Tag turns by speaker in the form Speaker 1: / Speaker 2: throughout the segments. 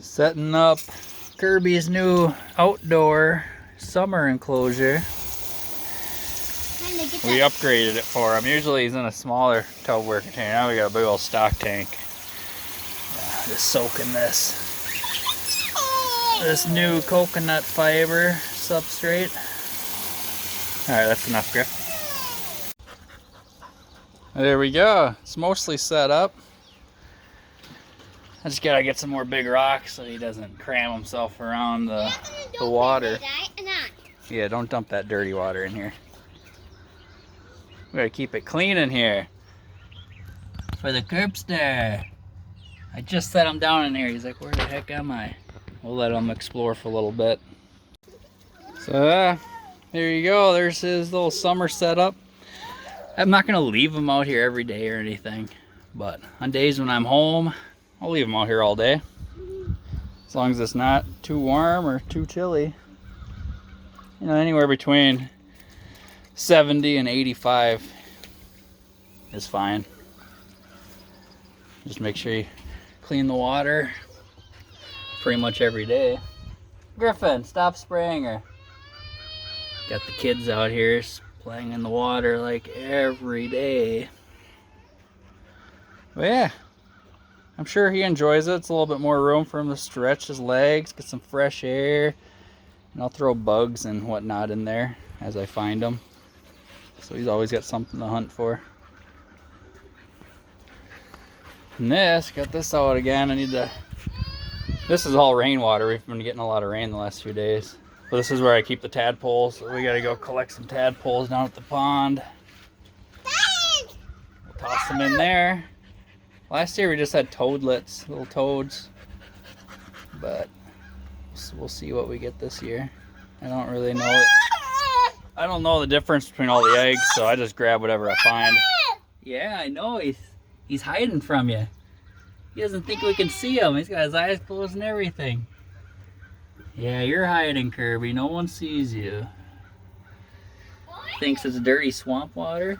Speaker 1: Setting up Kerby's new outdoor summer enclosure. We upgraded it for him. Usually he's in a smaller tubware container. Now we got a big old stock tank. Yeah, just soaking this new coconut fiber substrate. Alright, that's enough, Griff. There we go. It's mostly set up. I just gotta get some more big rocks so he doesn't cram himself around the water. Yeah, don't dump that dirty water in here. We gotta keep it clean in here. For the Coopster. I just set him down in here. He's like, where the heck am I? We'll let him explore for a little bit. So there you go. There's his little summer setup. I'm not gonna leave him out here every day or anything, but on days when I'm home, I'll leave him out here all day. As long as it's not too warm or too chilly. You know, anywhere between 70 and 85 is fine. Just make sure you clean the water pretty much every day. Griffin, stop spraying her. Got the kids out here playing in the water like every day. But yeah, I'm sure he enjoys it. It's a little bit more room for him to stretch his legs, get some fresh air. And I'll throw bugs and whatnot in there as I find them. So he's always got something to hunt for. And got this out again. This is all rainwater. We've been getting a lot of rain the last few days. So this is where I keep the tadpoles. So we gotta go collect some tadpoles down at the pond. We'll toss them in there. Last year we just had toadlets, little toads. But we'll see what we get this year. I don't really know it. I don't know the difference between all the eggs, so I just grab whatever I find. Yeah, I know. He's hiding from you. He doesn't think we can see him. He's got his eyes closed and everything. Yeah, you're hiding, Kerby. No one sees you. Thinks it's dirty swamp water.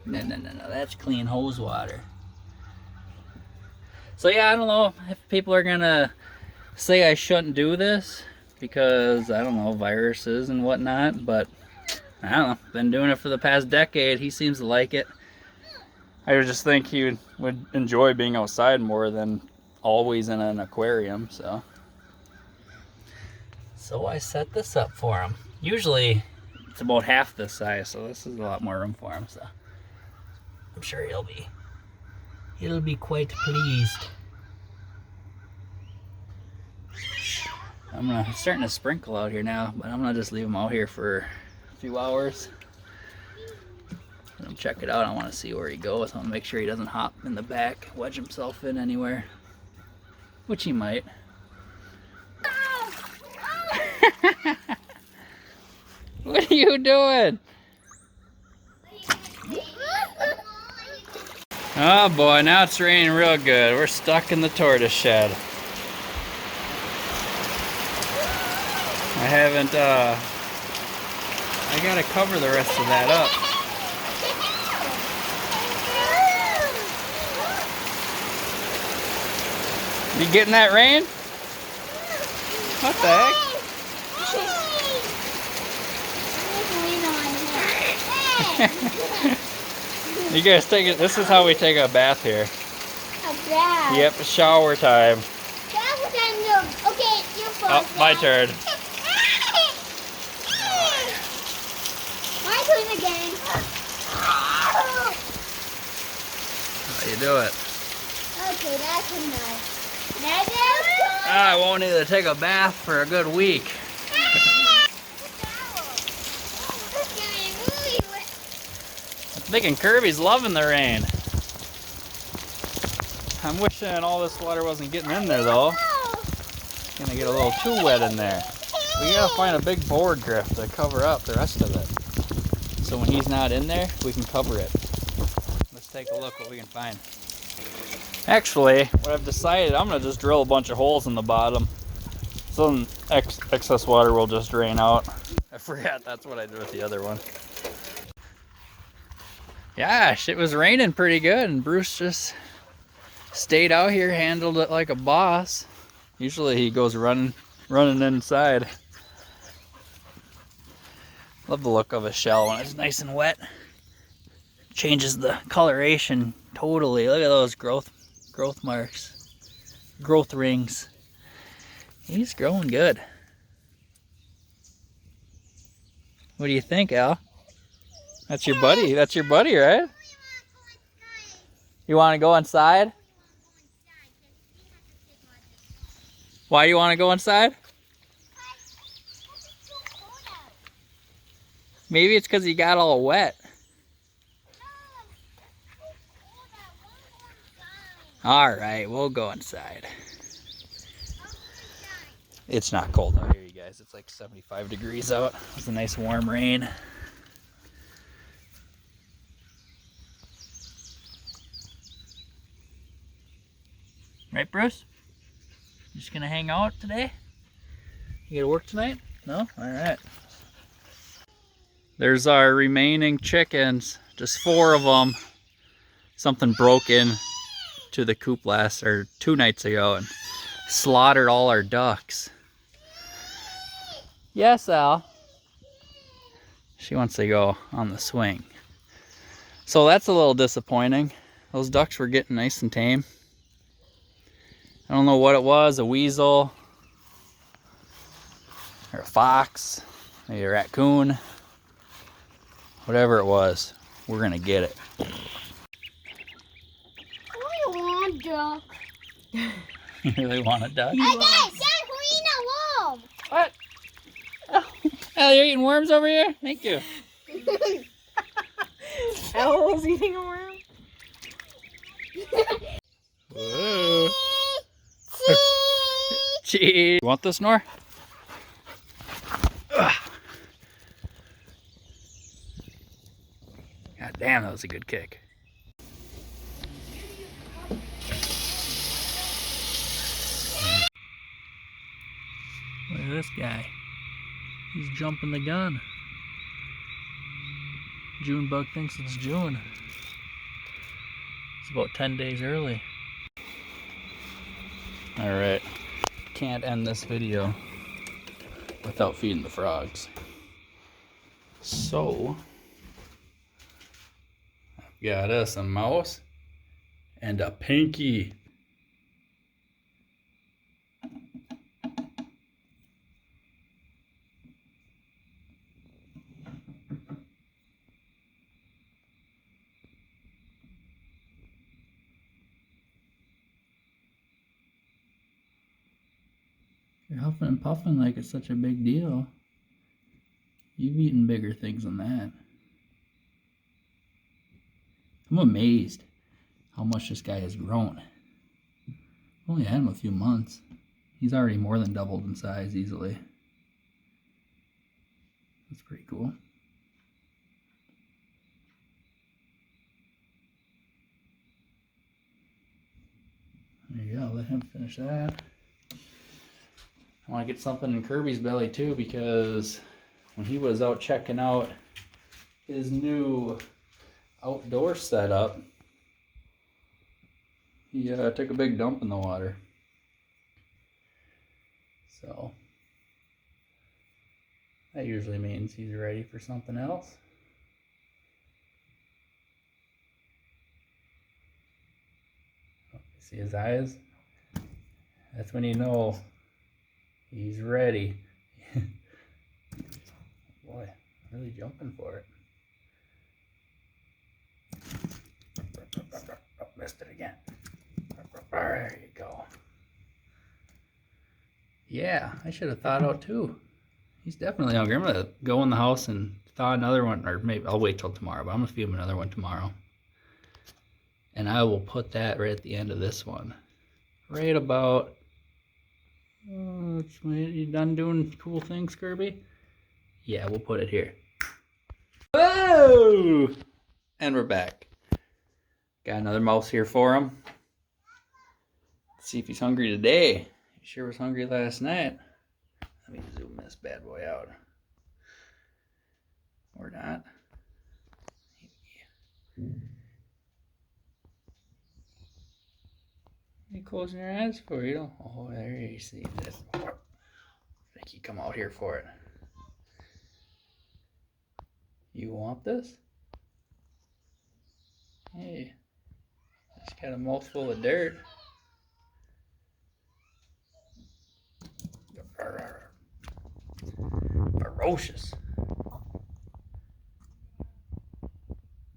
Speaker 1: No. That's clean hose water. So yeah, I don't know if people are gonna say I shouldn't do this because, I don't know, viruses and whatnot, but I don't know. Been doing it for the past decade. He seems to like it. I just think he would enjoy being outside more than always in an aquarium, so I set this up for him. Usually it's about half this size, so this is a lot more room for him, so I'm sure he'll be quite pleased. It's starting to sprinkle out here now, but I'm gonna just leave him out here for a few hours. Let him check it out. I want to see where he goes. I want to make sure he doesn't hop in the back, wedge himself in anywhere, which he might. What are you doing? Oh boy, now it's raining real good. We're stuck in the tortoise shed. I gotta cover the rest of that up. You getting that rain? What the heck? You guys take it. This is how we take a bath here.
Speaker 2: A bath?
Speaker 1: Yep, shower time.
Speaker 2: Shower time, no. Okay, you're first.
Speaker 1: Oh, my turn.
Speaker 2: My turn again.
Speaker 1: How you do it?
Speaker 2: Okay, that's enough.
Speaker 1: I won't need to take a bath for a good week. I'm thinking Kerby's loving the rain. I'm wishing all this water wasn't getting in there though. It's gonna get a little too wet in there. We gotta find a big board, Griff, to cover up the rest of it. So when he's not in there, we can cover it. Let's take a look what we can find. Actually, what I've decided, I'm gonna just drill a bunch of holes in the bottom. So excess water will just drain out. I forgot that's what I did with the other one. Gosh, it was raining pretty good and Bruce just Stayed out here, handled it like a boss. Usually he goes running inside. Love the look of a shell when it's nice and wet. Changes the coloration totally. Look at those growth marks, growth rings. He's growing good. What do you think, Al? That's your buddy. That's your buddy, right? You want to go inside? Why do you want to go inside? Maybe it's because he got all wet. All right, we'll go inside. It's not cold out here, you guys. It's like 75 degrees out. It's a nice warm rain. Right, Bruce? You just gonna hang out today? You gotta work tonight? No? All right. There's our remaining chickens. Just 4 of them. Something broke in to the coop last, or 2 nights ago, and slaughtered all our ducks. Yes, Al. She wants to go on the swing. So that's a little disappointing. Those ducks were getting nice and tame. I don't know what it was, a weasel, or a fox, maybe a raccoon. Whatever it was, we're gonna get it.
Speaker 2: I want a duck.
Speaker 1: You really want a duck? What? Oh, you're eating worms over here? Thank you.
Speaker 3: Elle was eating a worm.
Speaker 1: Whoa. Cheese. You want this, Nor? Ugh. God damn, that was a good kick. Look at this guy. He's jumping the gun. Junebug thinks it's June. It's about 10 days early. Alright. Can't end this video without feeding the frogs. So, I've got us a mouse and a pinky. You're huffing and puffing like it's such a big deal. You've eaten bigger things than that. I'm amazed how much this guy has grown. I've only had him a few months. He's already more than doubled in size easily. That's pretty cool. There you go, let him finish that. I want to get something in Kerby's belly too, because when he was out checking out his new outdoor setup, he took a big dump in the water. So that usually means he's ready for something else. Oh, see his eyes? That's when you know he's ready. Boy, really jumping for it. Oh, missed it again. There you go. Yeah, I should have thawed out too. He's definitely hungry. I'm gonna go in the house and thaw another one, or maybe I'll wait till tomorrow, but I'm gonna feed him another one tomorrow. And I will put that right at the end of this one. Right about, you done doing cool things, Kerby? Yeah, we'll put it here. Whoa! And we're back. Got another mouse here for him. Let's see if he's hungry today. He sure was hungry last night. Let me zoom this bad boy out. Or not. You closing your eyes for you don't? Oh, there you see this. I think you come out here for it. You want this? Hey, it's got a mouthful of dirt. Ferocious.